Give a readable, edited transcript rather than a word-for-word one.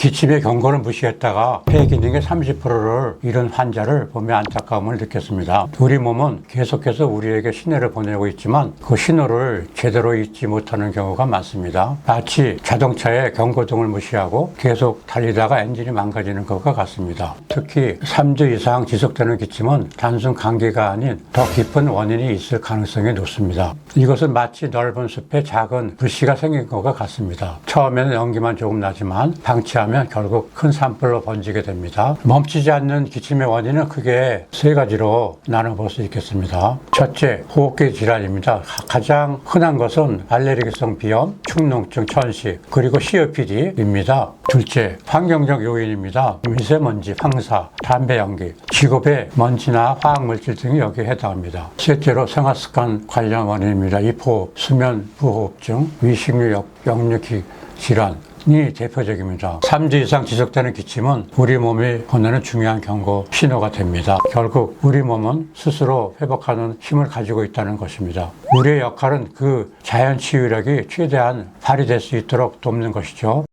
기침의 경고를 무시했다가 폐 기능의 30%를 잃은 환자를 보며 안타까움을 느꼈습니다. 우리 몸은 계속해서 우리에게 신호를 보내고 있지만 그 신호를 제대로 잊지 못하는 경우가 많습니다. 마치 자동차의 경고등을 무시하고 계속 달리다가 엔진이 망가지는 것과 같습니다. 특히 3주 이상 지속되는 기침은 단순 감기가 아닌 더 깊은 원인이 있을 가능성이 높습니다. 이것은 마치 넓은 숲에 작은 불씨가 생긴 것과 같습니다. 처음에는 연기만 조금 나지만 방치하면 결국 큰 산불로 번지게 됩니다. 멈추지 않는 기침의 원인은 크게 세 가지로 나눠볼 수 있겠습니다. 첫째, 호흡기 질환입니다. 가장 흔한 것은 알레르기성 비염, 축농증, 천식, 그리고 COPD입니다. 둘째, 환경적 요인입니다. 미세먼지, 황사, 담배 연기, 직업의 먼지나 화학물질 등이 여기에 해당합니다. 셋째로 생활습관 관련 원인입니다. 이포, 수면 부호흡증, 위식류, 역류기 질환이 대표적입니다. 3주 이상 지속되는 기침은 우리 몸이 보내는 중요한 경고 신호가 됩니다. 결국 우리 몸은 스스로 회복하는 힘을 가지고 있다는 것입니다. 우리의 역할은 그 자연 치유력이 최대한 발휘될 수 있도록 돕는 것이죠.